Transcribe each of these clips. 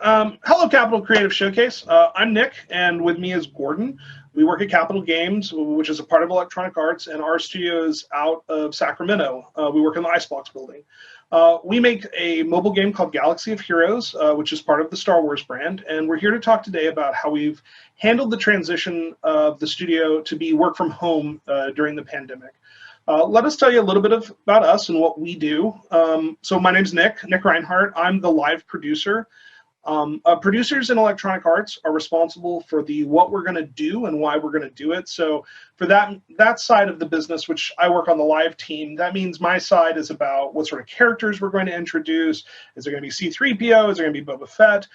Hello, Capital Creative Showcase. I'm Nick, and with me is Gordon. We work at Capital Games, which is a part of Electronic Arts, and our studio is out of Sacramento. We work in the Icebox building. We make a mobile game called Galaxy of Heroes, which is part of the Star Wars brand, and we're here to talk today about how we've handled the transition of the studio to be work from home during the pandemic. Let us tell you a little bit about us and what we do. So my name's Nick Reinhart. I'm the live producer. Producers in Electronic Arts are responsible for what we're going to do and why we're going to do it. So for that side of the business, which I work on the live team, that means my side is about what sort of characters we're going to introduce. Is it going to be C-3PO? Is it going to be Boba Fett?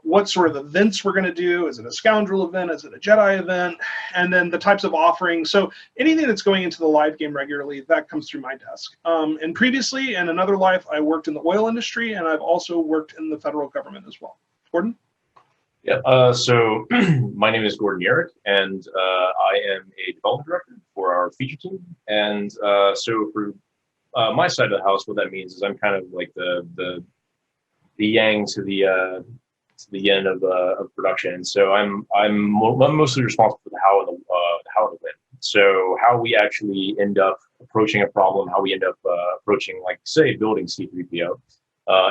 What sort of events we're going to do? Is it a Scoundrel event? Is it a Jedi event? And then the types of offerings. So anything that's going into the live game regularly, that comes through my desk. And previously, in another life, I worked in the oil industry, and I've also worked in the federal government as well. Gordon? Yeah, so my name is Gordon Yerich, and I am a development director for our feature team. And so for my side of the house, what that means is I'm kind of like the yang to the yin of production. So I'm mostly responsible for the how and the when. So how we actually end up approaching a problem, how we end up approaching, like, say, building C-3PO,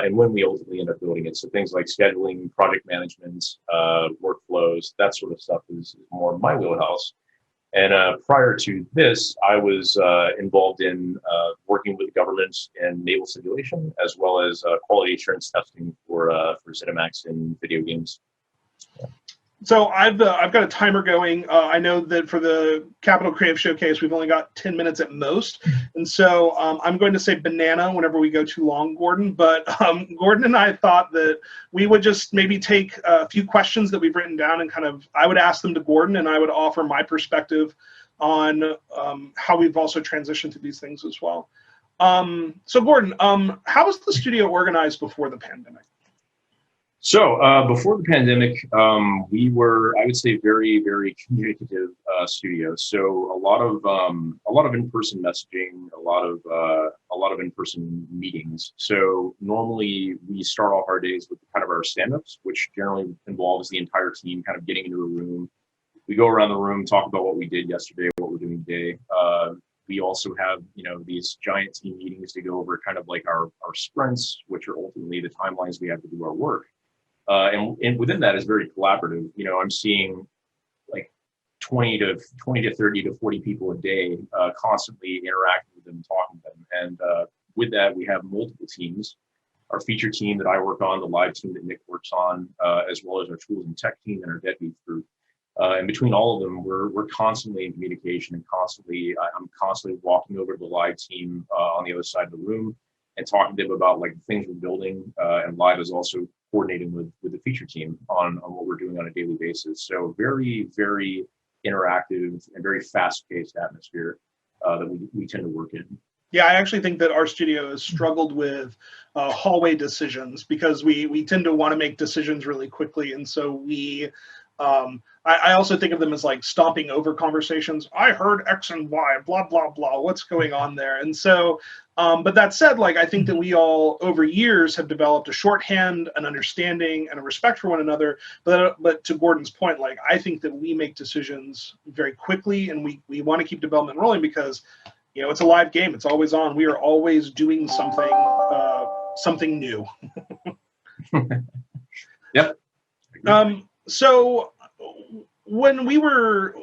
and when we ultimately end up building it. So things like scheduling, project management, workflows, that sort of stuff is more my wheelhouse. And prior to this, I was involved in working with the government in naval simulation, as well as quality assurance testing for Cinemax in video games. Yeah. So I've got a timer going. I know that for the Capital Creative Showcase, we've only got 10 minutes at most. And so I'm going to say banana whenever we go too long, Gordon. But Gordon and I thought that we would just maybe take a few questions that we've written down and I would ask them to Gordon, and I would offer my perspective on how we've also transitioned to these things as well. So Gordon, how was the studio organized before the pandemic? So before the pandemic, we were, I would say, very, very communicative studio. So a lot of in-person messaging, a lot of in-person meetings. So normally we start off our days with kind of our stand-ups, which generally involves the entire team kind of getting into a room. We go around the room, talk about what we did yesterday, what we're doing today. We also have, these giant team meetings to go over kind of like our sprints, which are ultimately the timelines we have to do our work. And within that is very collaborative. I'm seeing like 20 to 30 to 40 people a day, constantly interacting with them, talking to them. And with that, we have multiple teams. Our feature team that I work on, the live team that Nick works on, as well as our tools and tech team and our deadbeat group. And between all of them, we're constantly in communication, and I'm constantly walking over to the live team on the other side of the room and talking to them about like the things we're building. And live is also coordinating with the feature team on what we're doing on a daily basis. So very, very interactive and very fast-paced atmosphere that we tend to work in. Yeah, I actually think that our studio has struggled with hallway decisions because we tend to want to make decisions really quickly. And so I also think of them as like stomping over conversations. I heard X and Y, blah, blah, blah. What's going on there? And so, but that said, like, I think that we all over years have developed a shorthand, an understanding, and a respect for one another. But to Gordon's point, like, I think that we make decisions very quickly, and we want to keep development rolling because, it's a live game. It's always on. We are always doing something new. Yep. So when we were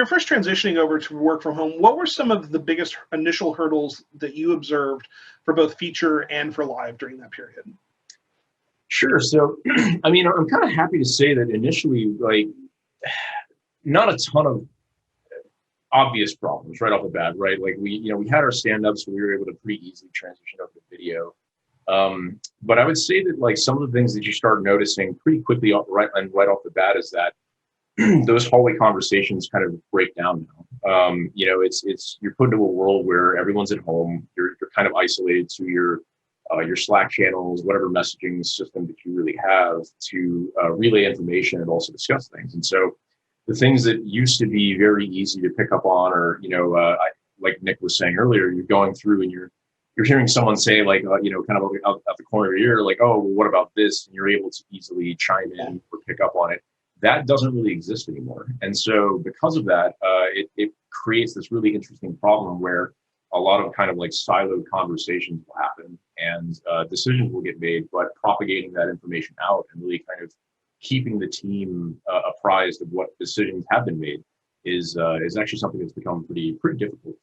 first transitioning over to work from home, what were some of the biggest initial hurdles that you observed for both feature and for live during that period? Sure. So, I mean, I'm kind of happy to say that initially, like, not a ton of obvious problems right off the bat, right? Like we had our stand-ups, so we were able to pretty easily transition over to video. But I would say that like some of the things that you start noticing pretty quickly right off the bat is that those hallway conversations kind of break down now. You're put into a world where everyone's at home. You're kind of isolated to your Slack channels, whatever messaging system that you really have to relay information and also discuss things. And so the things that used to be very easy to pick up on, or like Nick was saying earlier, you're going through and you're you're hearing someone say like, kind of out the corner of your ear, like, oh, well, what about this? And you're able to easily chime in or pick up on it. That doesn't really exist anymore. And so because of that, it creates this really interesting problem where a lot of kind of like siloed conversations will happen and decisions will get made, but propagating that information out and really kind of keeping the team apprised of what decisions have been made is actually something that's become pretty difficult,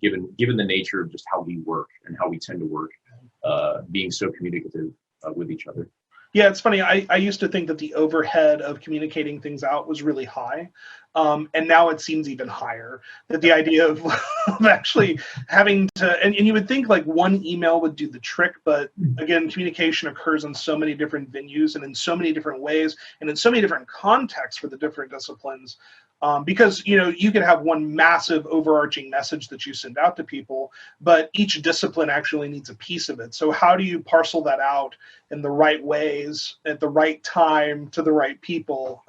given the nature of just how we work and how we tend to work, being so communicative with each other. Yeah, it's funny. I used to think that the overhead of communicating things out was really high. And now it seems even higher. That the idea of actually having to, and you would think like one email would do the trick, but again, communication occurs in so many different venues and in so many different ways and in so many different contexts for the different disciplines. Because you could have one massive overarching message that you send out to people, but each discipline actually needs a piece of it. So how do you parcel that out in the right ways at the right time to the right people?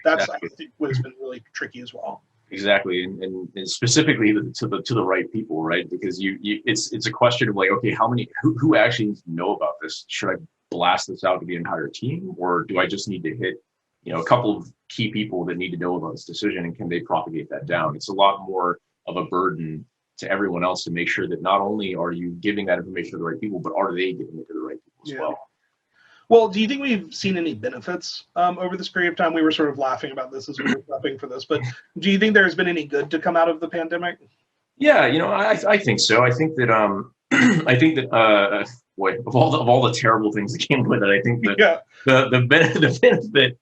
That's exactly. I think what has been really tricky as well. Exactly, and specifically to the right people, right? Because it's a question of like, okay, who actually needs to know about this? Should I blast this out to the entire team, or do I just need to hit a couple of key people that need to know about this decision, and can they propagate that down? It's a lot more of a burden to everyone else to make sure that not only are you giving that information to the right people, but are they giving it to the right people as well? Well, do you think we've seen any benefits over this period of time? We were sort of laughing about this as we were prepping for this, but do you think there's been any good to come out of the pandemic? Yeah, I think so. I think that boy, of all the terrible things that came with it, I think that the benefit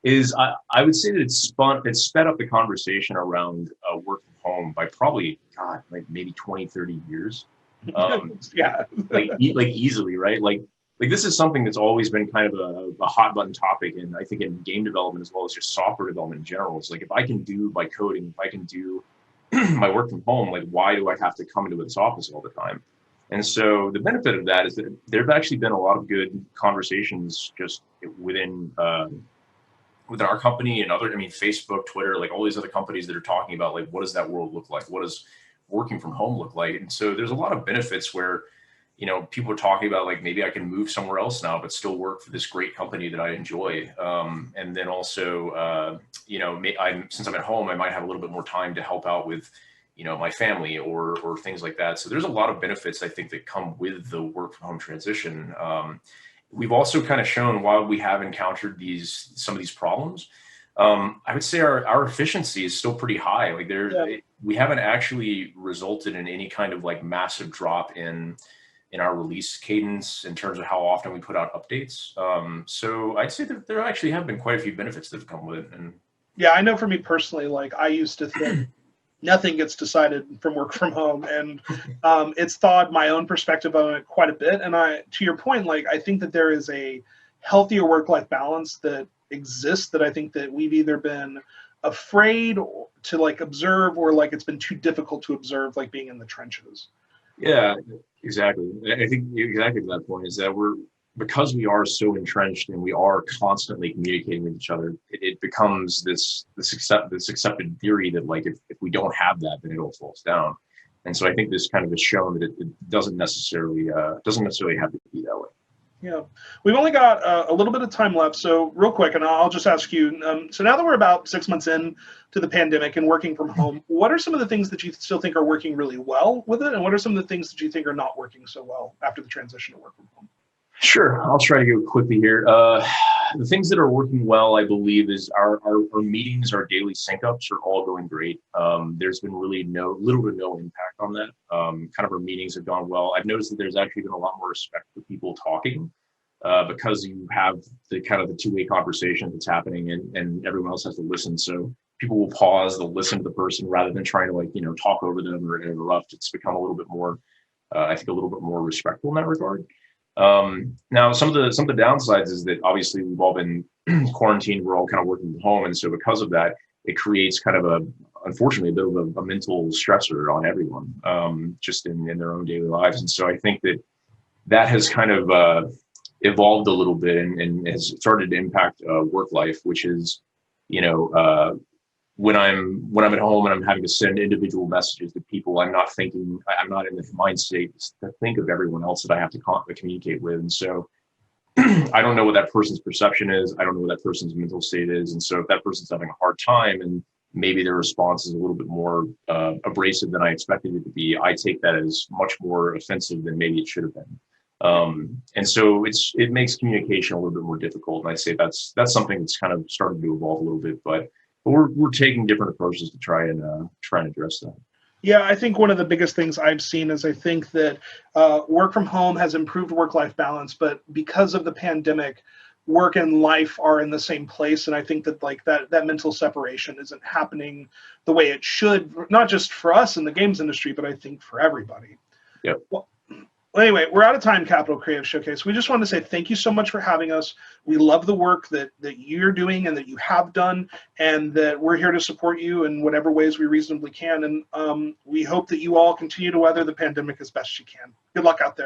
is I would say that it sped up the conversation around work from home by probably, God, like maybe 20, 30 years. Like easily, right? Like this is something that's always been kind of a hot button topic, and I think in game development as well as just software development in general. It's like, if I can do my coding, if I can do my work from home, like why do I have to come into this office all the time? And so the benefit of that is that there have actually been a lot of good conversations just within our company and Facebook, Twitter, like all these other companies that are talking about like, what does that world look like? What does working from home look like? And so there's a lot of benefits where, people are talking about like, maybe I can move somewhere else now, but still work for this great company that I enjoy. And then also, since I'm at home, I might have a little bit more time to help out with, my family or things like that. So there's a lot of benefits, I think, that come with the work from home transition. We've also kind of shown, while we have encountered some of these problems, I would say our efficiency is still pretty high. Like we haven't actually resulted in any kind of like massive drop in our release cadence in terms of how often we put out updates. So I'd say that there actually have been quite a few benefits that have come with it. And yeah, I know for me personally, like I used to think nothing gets decided from work from home, and it's thawed my own perspective on it quite a bit. And to your point, like I think that there is a healthier work-life balance that exists that I think that we've either been afraid to like observe, or like it's been too difficult to observe, like being in the trenches. Yeah, exactly. I think exactly to that point is that because we are so entrenched and we are constantly communicating with each other, it becomes this accepted theory that like if we don't have that, then it all falls down. And so I think this kind of has shown that it doesn't necessarily have to be that way. Yeah, we've only got a little bit of time left, so real quick, and I'll just ask you, so now that we're about 6 months in to the pandemic and working from home, what are some of the things that you still think are working really well with it, and what are some of the things that you think are not working so well after the transition to work from home? Sure, I'll try to go quickly here. The things that are working well, I believe, is our meetings, our daily sync-ups are all going great. There's been really little to no impact on that. Kind of our meetings have gone well. I've noticed that there's actually been a lot more respect for people talking because you have the kind of the two-way conversation that's happening, and everyone else has to listen. So people will pause, they'll listen to the person rather than trying to talk over them or interrupt. It's become a little bit more, I think, a little bit more respectful in that regard. Now, some of the downsides is that obviously we've all been quarantined. We're all kind of working from home, and so because of that, it creates kind of unfortunately, a bit of a mental stressor on everyone, just in their own daily lives. And so I think that has kind of evolved a little bit and has started to impact work life, which is, when I'm at home and I'm having to send individual messages to people, I'm not in the mind state to think of everyone else that I have to communicate with. And so I don't know what that person's perception is. I don't know what that person's mental state is. And so if that person's having a hard time and maybe their response is a little bit more abrasive than I expected it to be, I take that as much more offensive than maybe it should have been. And so it makes communication a little bit more difficult. And I'd say that's something that's kind of starting to evolve a little bit, but we're taking different approaches to try and address that. Yeah, I think one of the biggest things I've seen is I think that work from home has improved work-life balance, but because of the pandemic, work and life are in the same place, and I think that like that mental separation isn't happening the way it should, not just for us in the games industry, but I think for everybody. Yep. Well, anyway, we're out of time, Capital Creative Showcase. We just want to say thank you so much for having us. We love the work that you're doing and that you have done, and that we're here to support you in whatever ways we reasonably can. And we hope that you all continue to weather the pandemic as best you can. Good luck out there.